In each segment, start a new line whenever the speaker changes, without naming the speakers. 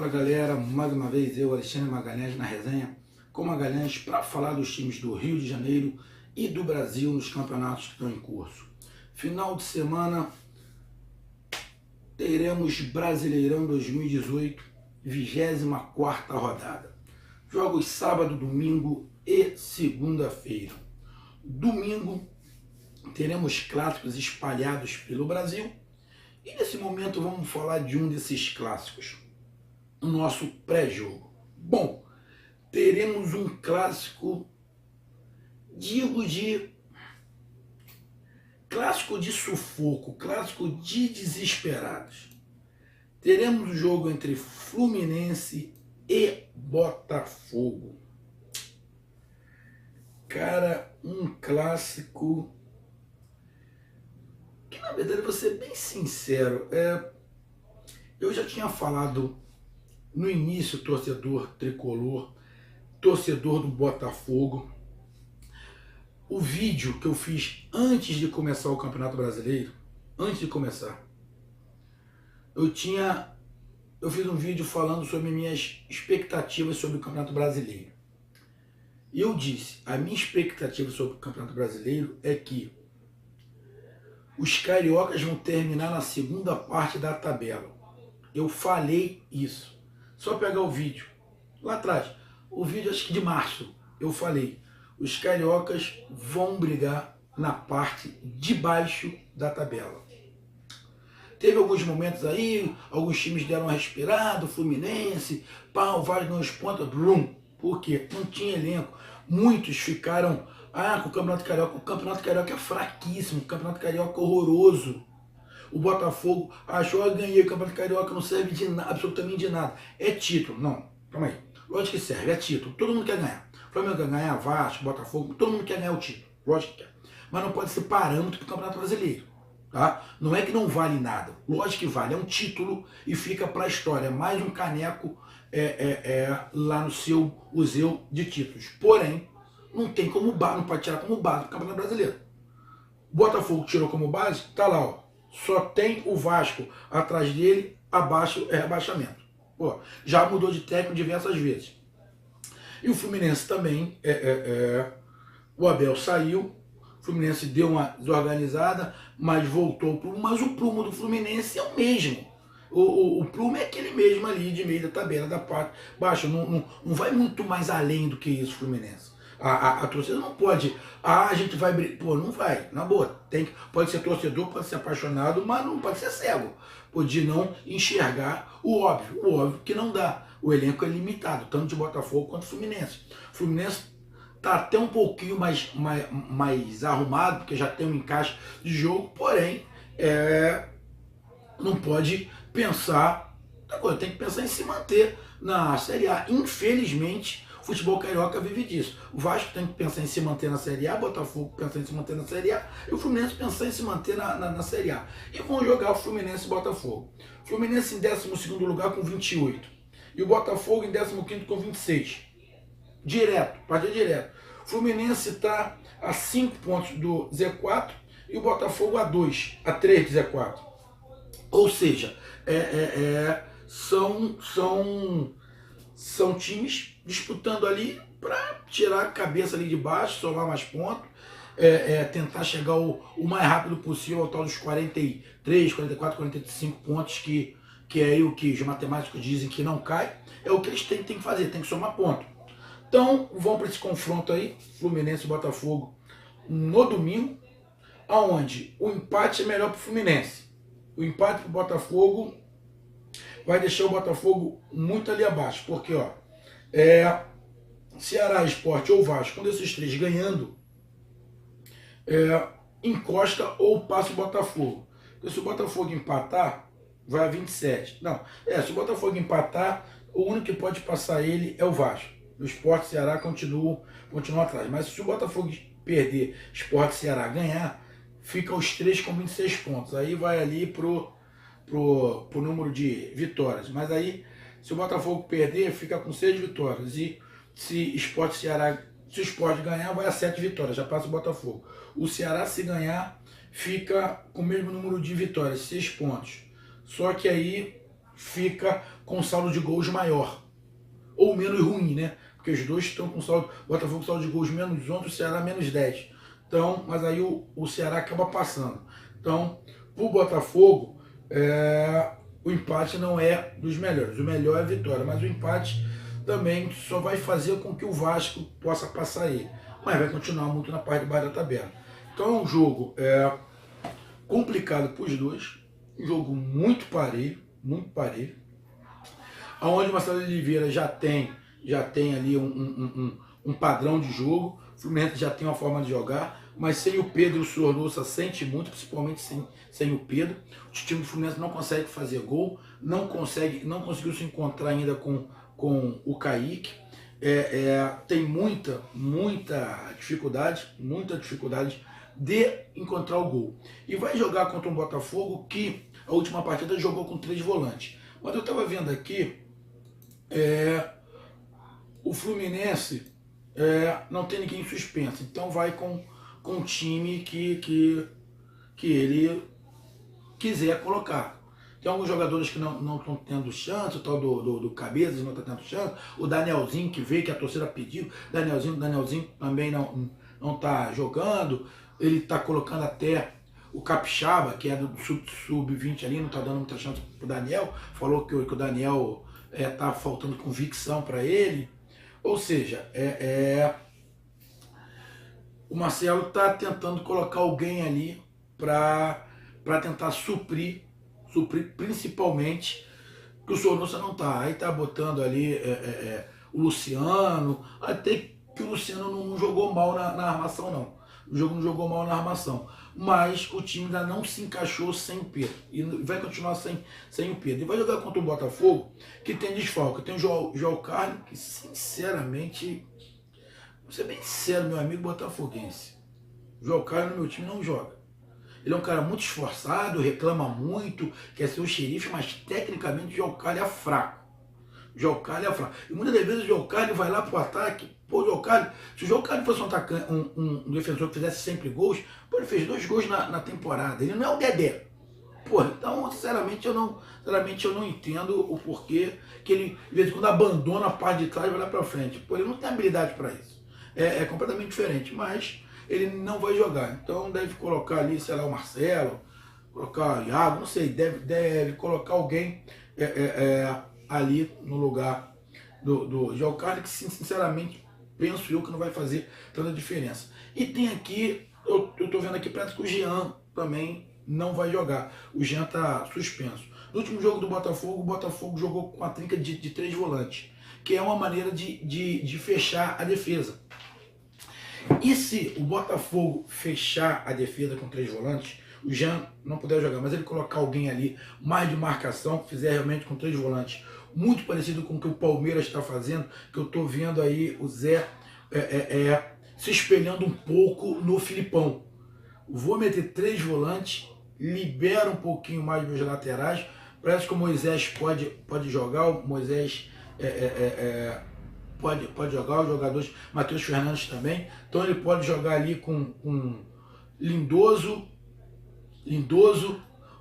Fala galera, mais uma vez eu, Alexandre Magalhães, na resenha com Magalhães para falar dos times do Rio de Janeiro e do Brasil nos campeonatos que estão em curso. Final de semana teremos Brasileirão 2018, 24ª rodada. Jogos sábado, domingo e segunda-feira. Domingo teremos clássicos espalhados pelo Brasil e nesse momento vamos falar de um desses clássicos. O nosso pré-jogo. Bom, teremos um clássico, clássico de sufoco, clássico de desesperados. Teremos o jogo entre Fluminense e Botafogo. Cara, um clássico que, na verdade, vou ser bem sincero, eu já tinha falado no início, torcedor tricolor, torcedor do Botafogo. O vídeo que eu fiz antes de começar o Campeonato Brasileiro, eu fiz um vídeo falando sobre minhas expectativas sobre o Campeonato Brasileiro. E eu disse, a minha expectativa sobre o Campeonato Brasileiro é que os cariocas vão terminar na segunda parte da tabela. Eu falei isso. Só pegar o vídeo, lá atrás, o vídeo acho que de março, eu falei, os cariocas vão brigar na parte de baixo da tabela. Teve alguns momentos aí, alguns times deram uma respirada, o Fluminense, o Vasco ganhou os pontos, por quê? Não tinha elenco. Muitos ficaram, com o Campeonato Carioca é fraquíssimo, o Campeonato Carioca é horroroso. O Botafogo achou que ganhei o Campeonato Carioca, não serve de nada, absolutamente de nada. É título. Não, calma aí. Lógico que serve, é título. Todo mundo quer ganhar. O Flamengo quer ganhar, Vasco, Botafogo, todo mundo quer ganhar o título. Lógico que quer. Mas não pode ser parâmetro para o Campeonato Brasileiro. Tá? Não é que não vale nada. Lógico que vale. É um título e fica para a história. É mais um caneco lá no seu museu de títulos. Porém, não tem como base, não pode tirar como base do Campeonato Brasileiro. O Botafogo tirou como base, tá lá, ó. Só tem o Vasco atrás dele, abaixo é rebaixamento. Pô, já mudou de técnico diversas vezes. E o Fluminense também, o Abel saiu, o Fluminense deu uma desorganizada, mas voltou pro mas o prumo do Fluminense é o mesmo. O prumo é aquele mesmo ali de meio da tabela, da parte baixa, não vai muito mais além do que isso o Fluminense. A torcida não pode, a gente vai, pô, não vai, na boa, pode ser torcedor, pode ser apaixonado, mas não pode ser cego, pode não enxergar o óbvio que não dá, o elenco é limitado, tanto de Botafogo quanto Fluminense. O Fluminense tá até um pouquinho mais arrumado, porque já tem um encaixe de jogo, porém, não pode pensar, tem que pensar em se manter na Série A, infelizmente. O futebol carioca vive disso. O Vasco tem que pensar em se manter na Série A, o Botafogo pensar em se manter na Série A e o Fluminense pensar em se manter na Série A. E vão jogar o Fluminense e o Botafogo. O Fluminense em 12º lugar com 28. E o Botafogo em 15º com 26. Partida direto. O Fluminense está a 5 pontos do Z4 e o Botafogo a 3 do Z4. Ou seja, são times disputando ali para tirar a cabeça ali de baixo, somar mais pontos, tentar chegar o mais rápido possível ao tal dos 43, 44, 45 pontos, que é aí o que os matemáticos dizem que não cai, é o que eles têm que fazer, tem que somar ponto. Então vão para esse confronto aí, Fluminense e Botafogo, no domingo, aonde o empate é melhor para o Fluminense. O empate para o Botafogo vai deixar o Botafogo muito ali abaixo, porque Ceará, Sport ou Vasco, um desses três ganhando, encosta ou passa o Botafogo. Porque se o Botafogo empatar, vai a 27. Não, se o Botafogo empatar, o único que pode passar ele é o Vasco. O Sport e Ceará continuam atrás. Mas se o Botafogo perder, Sport e Ceará ganhar, fica os três com 26 pontos. Aí vai ali pro número de vitórias. Mas aí, se o Botafogo perder, fica com 6 vitórias. E se o Sport ganhar, vai a 7 vitórias, já passa o Botafogo. O Ceará, se ganhar, fica com o mesmo número de vitórias, 6 pontos. Só que aí fica com saldo de gols maior. Ou menos ruim, né? Porque os dois estão com saldo, o Botafogo com saldo de gols menos 11, o Ceará menos 10. Então, mas aí o Ceará acaba passando. Então, pro Botafogo, o empate não é dos melhores. O melhor é a vitória, mas o empate também só vai fazer com que o Vasco possa passar ele. Mas vai continuar muito na parte de baixo da tabela. Então é um jogo complicado para os dois, um jogo muito parelho, onde o Marcelo Oliveira já tem ali um padrão de jogo, o Fluminense já tem uma forma de jogar, mas sem o Pedro, o Sornosa sente muito, principalmente sem o Pedro. O time do Fluminense não consegue fazer gol, não conseguiu se encontrar ainda com o Kaique. Tem muita dificuldade de encontrar o gol. E vai jogar contra um Botafogo que a última partida jogou com 3 volantes. Mas eu estava vendo aqui, o Fluminense não tem ninguém suspenso, então vai com o time que ele quiser colocar. Tem alguns jogadores que não estão tendo chance, o tal do Cabeças não está tendo chance, o Danielzinho que veio, que a torcida pediu, Danielzinho também não está jogando, ele está colocando até o Capixaba, que é do sub-20 ali, não está dando muita chance para o Daniel, falou que o Daniel está faltando convicção para ele, ou seja, o Marcelo está tentando colocar alguém ali para tentar suprir principalmente que o Sornosa não tá. Aí tá botando ali o Luciano, até que o Luciano não jogou mal na armação não. O jogo não jogou mal na armação. Mas o time ainda não se encaixou sem o Pedro. E vai continuar sem o Pedro. E vai jogar contra o Botafogo, que tem desfalque. Tem o João Carlos, que sinceramente, vou ser bem sincero, meu amigo botafoguense, o João Carlos no meu time não joga. Ele é um cara muito esforçado, reclama muito, quer ser o xerife, mas tecnicamente o João Carlos é fraco. O João Carlos é fraco. E muitas das vezes o João Carlos vai lá pro ataque. Pô, o João Carlos, se o João Carlos fosse um atacante, um defensor que fizesse sempre gols, pô, ele fez 2 gols na temporada. Ele não é o Dedé. Pô, então, sinceramente, eu não entendo o porquê que ele, de vez em quando, abandona a parte de trás e vai lá pra frente. Pô, ele não tem habilidade para isso. É completamente diferente, mas ele não vai jogar. Então deve colocar ali, sei lá, o Marcelo, colocar o Iago, não sei, deve colocar alguém ali no lugar do João Carlos, que sinceramente penso eu que não vai fazer tanta diferença. E tem aqui, eu tô vendo aqui, parece que o Jean também não vai jogar. O Jean tá suspenso. No último jogo do Botafogo, o Botafogo jogou com a trinca de 3 volantes, que é uma maneira de fechar a defesa. E se o Botafogo fechar a defesa com 3 volantes, o Jean não puder jogar, mas ele colocar alguém ali mais de marcação, fizer realmente com 3 volantes, muito parecido com o que o Palmeiras está fazendo, que eu estou vendo aí o Zé se espelhando um pouco no Filipão. Vou meter 3 volantes, libera um pouquinho mais dos laterais, parece que o Moisés pode jogar, o Moisés pode jogar, os jogadores, Matheus Fernandes também, então ele pode jogar ali com Lindoso,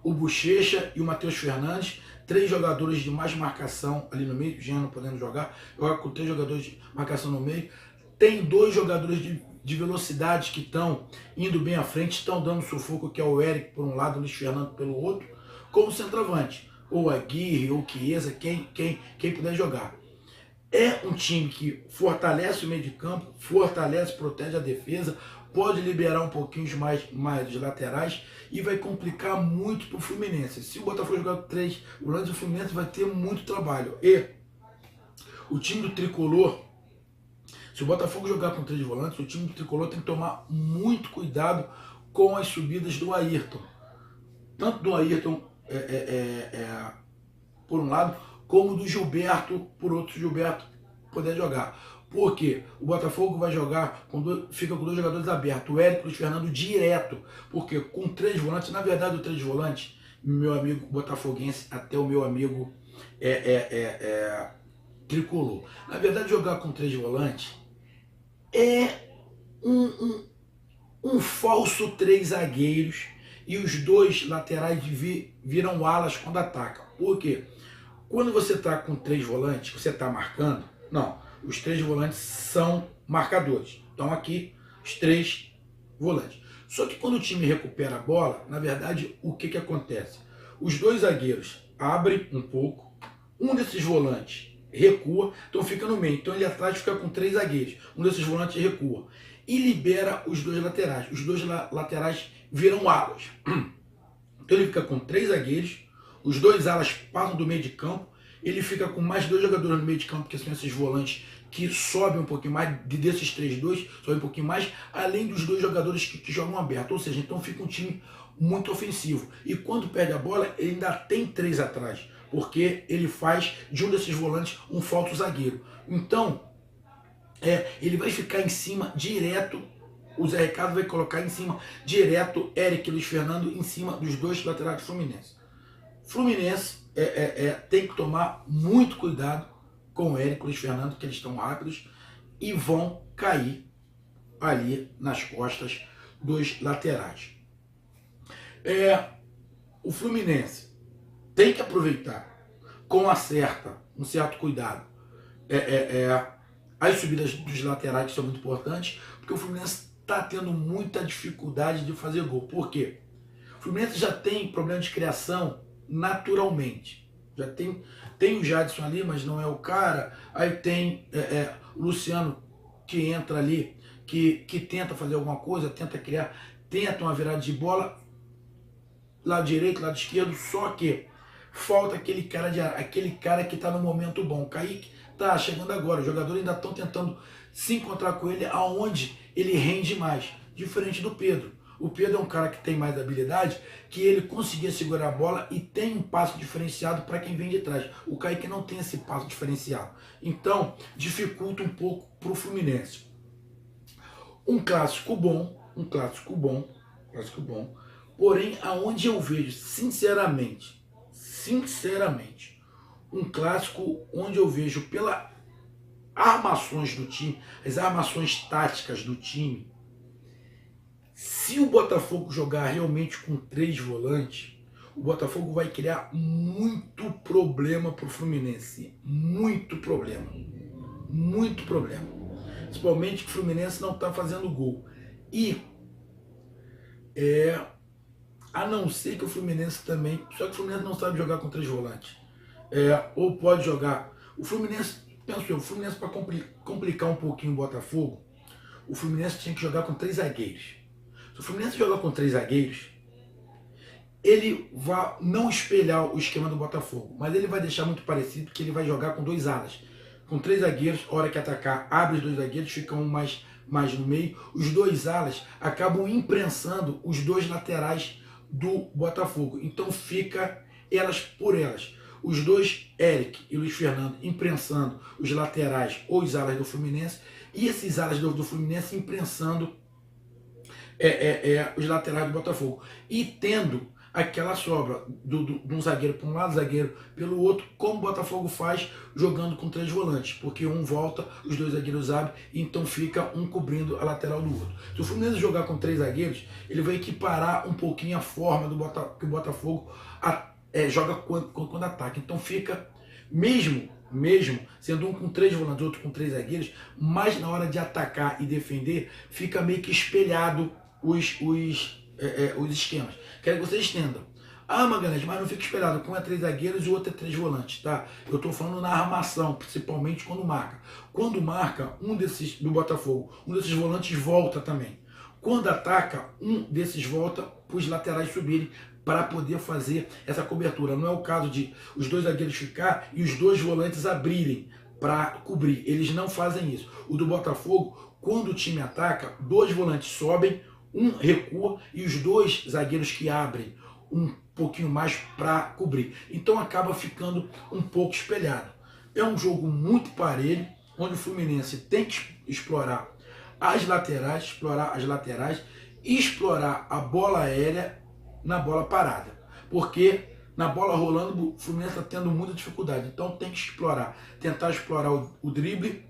o Bochecha e o Matheus Fernandes, 3 jogadores de mais marcação ali no meio, Jean não podendo jogar, joga com 3 jogadores de marcação no meio, tem 2 jogadores de velocidade que estão indo bem à frente, estão dando sufoco, que é o Eric por um lado, o Luiz Fernando pelo outro, como centroavante, ou Aguirre, ou Chiesa, quem puder jogar. É um time que fortalece o meio de campo, protege a defesa, pode liberar um pouquinho mais de laterais e vai complicar muito para o Fluminense. Se o Botafogo jogar 3 volantes, o Fluminense vai ter muito trabalho. E o time do Tricolor, se o Botafogo jogar com 3 volantes, o time do Tricolor tem que tomar muito cuidado com as subidas do Ayrton. Tanto do Ayrton por um lado, como do Gilberto, por outro, Gilberto poder jogar. Porque o Botafogo vai jogar, fica com 2 jogadores abertos, o Eric e o Luiz Fernando direto. Porque com 3 volantes, na verdade, o 3 volantes, meu amigo botafoguense, até o meu amigo tricolor. Na verdade, jogar com 3 volantes é um falso 3 zagueiros e os 2 laterais viram alas quando atacam. Por quê? Quando você está com 3 volantes, você está marcando, não, os 3 volantes são marcadores. Então aqui, os 3 volantes. Só que quando o time recupera a bola, na verdade, o que acontece? Os 2 zagueiros abrem um pouco, um desses volantes recua, então fica no meio. Então ele atrás fica com 3 zagueiros, um desses volantes recua. E libera os 2 laterais. Os 2 laterais viram alas. Então ele fica com 3 zagueiros, os 2 alas passam do meio de campo, ele fica com mais 2 jogadores no meio de campo, que são esses volantes que sobem um pouquinho mais, desses 3, 2, sobem um pouquinho mais, além dos 2 jogadores que jogam aberto. Ou seja, então fica um time muito ofensivo. E quando perde a bola, ele ainda tem 3 atrás, porque ele faz de um desses volantes um falso zagueiro. Então, ele vai ficar em cima direto. O Zé Ricardo vai colocar em cima direto Eric e Luiz Fernando em cima dos 2 laterais do Fluminense. Fluminense tem que tomar muito cuidado com o Eric e o Luiz Fernando, que eles estão rápidos e vão cair ali nas costas dos laterais. O Fluminense tem que aproveitar com um certo cuidado as subidas dos laterais, que são muito importantes, porque o Fluminense está tendo muita dificuldade de fazer gol. Por quê? O Fluminense já tem problema de criação naturalmente. Já tem o Jadson ali, mas não é o cara. Aí tem o Luciano, que entra ali, que tenta fazer alguma coisa, tenta criar, tenta uma virada de bola, lado direito, lado esquerdo, só que falta aquele cara que está no momento bom. O Kaique está chegando agora, os jogadores ainda estão tentando se encontrar com ele aonde ele rende mais, diferente do Pedro. O Pedro é um cara que tem mais habilidade, que ele conseguia segurar a bola e tem um passo diferenciado para quem vem de trás. O Kaique não tem esse passo diferenciado. Então, dificulta um pouco para o Fluminense. Um clássico bom, porém, aonde eu vejo, sinceramente, um clássico onde eu vejo pelas armações do time, as armações táticas do time, se o Botafogo jogar realmente com 3 volantes, o Botafogo vai criar muito problema para o Fluminense. Muito problema. Muito problema. Principalmente que o Fluminense não está fazendo gol. E a não ser que o Fluminense também... Só que o Fluminense não sabe jogar com 3 volantes. Ou pode jogar... O Fluminense, penso eu, o Fluminense, para complicar um pouquinho o Botafogo, o Fluminense tinha que jogar com 3 zagueiros. Se o Fluminense jogar com 3 zagueiros, ele vai não espelhar o esquema do Botafogo, mas ele vai deixar muito parecido, que ele vai jogar com 2 alas. Com 3 zagueiros, a hora que atacar, abre os 2 zagueiros, fica um mais no meio. Os 2 alas acabam imprensando os 2 laterais do Botafogo. Então fica elas por elas. Os 2, Eric e Luiz Fernando, imprensando os laterais ou os alas do Fluminense, e esses alas do Fluminense imprensando os laterais do Botafogo. E tendo aquela sobra de um zagueiro para um lado, zagueiro pelo outro, como o Botafogo faz jogando com 3 volantes, porque um volta, os 2 zagueiros abrem, e então fica um cobrindo a lateral do outro. Se o Fluminense jogar com 3 zagueiros, ele vai equiparar um pouquinho a forma que o Botafogo joga quando ataca. Então fica, mesmo sendo um com 3 volantes, outro com 3 zagueiros, mas na hora de atacar e defender, fica meio que espelhado os esquemas. Quero que vocês entendam. Magalhães, mas não fica espelhado. Com 3 zagueiros e o outro 3 volantes, tá? Eu tô falando na armação, principalmente quando marca. Quando marca, um desses do Botafogo, um desses volantes volta também. Quando ataca, um desses volta para os laterais subirem para poder fazer essa cobertura. Não é o caso de os 2 zagueiros ficar e os 2 volantes abrirem para cobrir. Eles não fazem isso. O do Botafogo, quando o time ataca, 2 volantes sobem, um recua e os 2 zagueiros que abrem um pouquinho mais para cobrir. Então acaba ficando um pouco espelhado. É um jogo muito parelho, onde o Fluminense tem que explorar as laterais, explorar a bola aérea na bola parada. Porque na bola rolando o Fluminense está tendo muita dificuldade. Então tem que tentar explorar o drible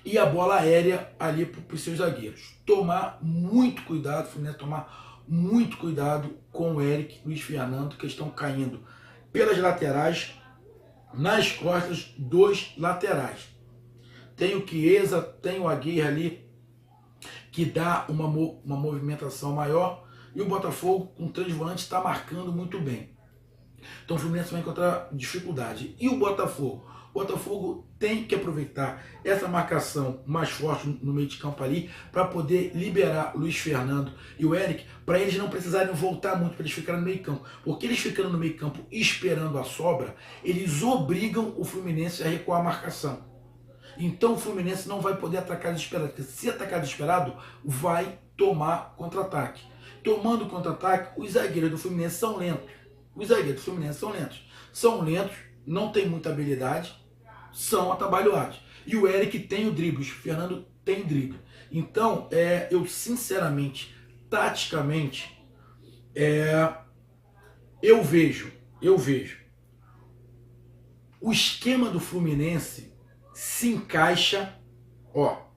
e a bola aérea ali para os seus zagueiros. Tomar muito cuidado, Fluminense tomar muito cuidado com o Eric e Luiz Fernando, que estão caindo pelas laterais nas costas dos laterais. Tem o Chiesa, tem o Aguirre ali, que dá uma movimentação maior, e o Botafogo, com 3 volantes, está marcando muito bem. Então o Fluminense vai encontrar dificuldade. E o Botafogo? O Botafogo tem que aproveitar essa marcação mais forte no meio de campo ali para poder liberar Luiz Fernando e o Eric, para eles não precisarem voltar muito, para eles ficarem no meio campo. Porque eles ficando no meio campo esperando a sobra, eles obrigam o Fluminense a recuar a marcação. Então o Fluminense não vai poder atacar desesperado, porque se atacar desesperado, vai tomar contra-ataque. Tomando contra-ataque, os zagueiros do Fluminense são lentos. Os zagueiros do Fluminense são lentos. São lentos, não tem muita habilidade, são atabalhoados. E o Eric tem o drible, o Fernando tem drible. Então, eu sinceramente, taticamente, eu vejo o esquema do Fluminense se encaixa, vou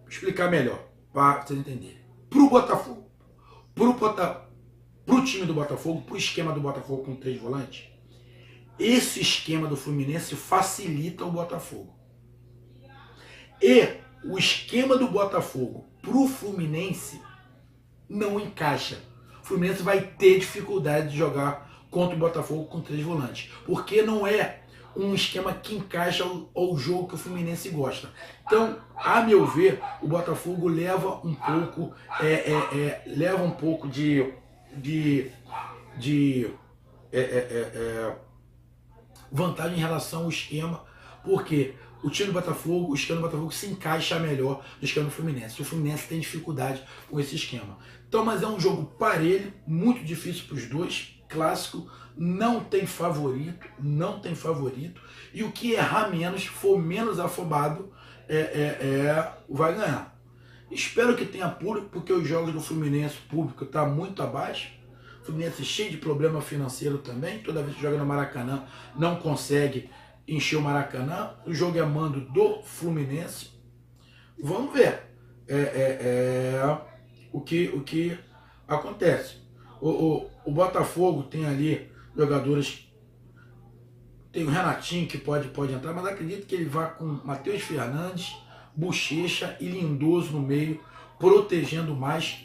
explicar melhor, para vocês entenderem. Pro Botafogo, pro time do Botafogo, pro esquema do Botafogo com 3 volantes, esse esquema do Fluminense facilita o Botafogo. E o esquema do Botafogo pro Fluminense não encaixa. O Fluminense vai ter dificuldade de jogar contra o Botafogo com 3 volantes, porque não é um esquema que encaixa ao jogo que o Fluminense gosta. Então, a meu ver, o Botafogo leva um pouco de vantagem em relação ao esquema, porque o time do Botafogo, o esquema do Botafogo se encaixa melhor no esquema do Fluminense. O Fluminense tem dificuldade com esse esquema. Então, mas é um jogo parelho, muito difícil para os dois, clássico, não tem favorito, e o que errar menos, for menos afobado, vai ganhar. Espero que tenha público, porque os jogos do Fluminense, o público está muito abaixo. O Fluminense cheio de problema financeiro também, toda vez que joga no Maracanã não consegue encher o Maracanã. O jogo é mando do Fluminense. Vamos ver o que acontece. O Botafogo tem ali jogadores, tem o Renatinho que pode entrar, mas acredito que ele vá com Matheus Fernandes, Bochecha e Lindoso no meio, protegendo mais,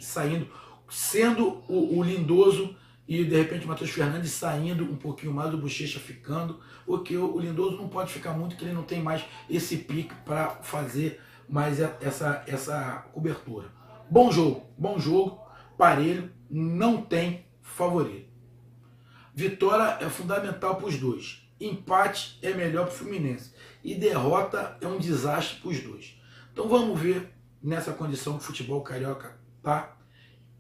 sendo o Lindoso e de repente o Matheus Fernandes saindo um pouquinho mais, o Bochecha ficando, porque o Lindoso não pode ficar muito, que ele não tem mais esse pique para fazer mais essa cobertura. Bom jogo, parelho, não tem favorito. Vitória é fundamental para os dois. Empate é melhor para o Fluminense. E derrota é um desastre para os dois. Então vamos ver, nessa condição que o futebol carioca tá,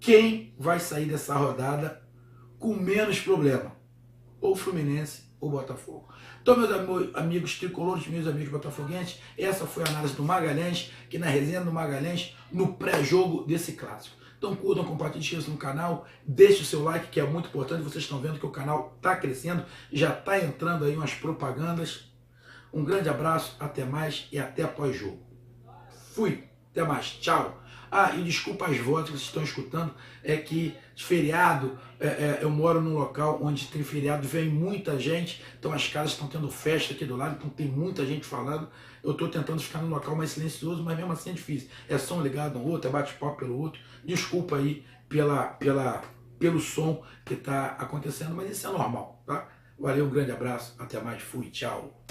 quem vai sair dessa rodada com menos problema. Ou Fluminense ou Botafogo. Então, meus amigos tricolores, meus amigos botafoguenses, essa foi a análise do Magalhães, que na resenha do Magalhães, no pré-jogo desse clássico. Então curtam, compartilhem, inscrevam-se no canal, deixe o seu like, que é muito importante. Vocês estão vendo que o canal está crescendo, já está entrando aí umas propagandas. Um grande abraço, até mais e até pós-jogo. Fui, até mais, tchau. E desculpa as vozes que vocês estão escutando, é que feriado, eu moro num local onde tem feriado, vem muita gente, então as casas estão tendo festa aqui do lado, então tem muita gente falando. Eu estou tentando ficar num local mais silencioso, mas mesmo assim é difícil. É som ligado um outro, é bate-papo pelo outro. Desculpa aí pelo som que está acontecendo, mas isso é normal, tá? Valeu, um grande abraço, até mais, fui, tchau.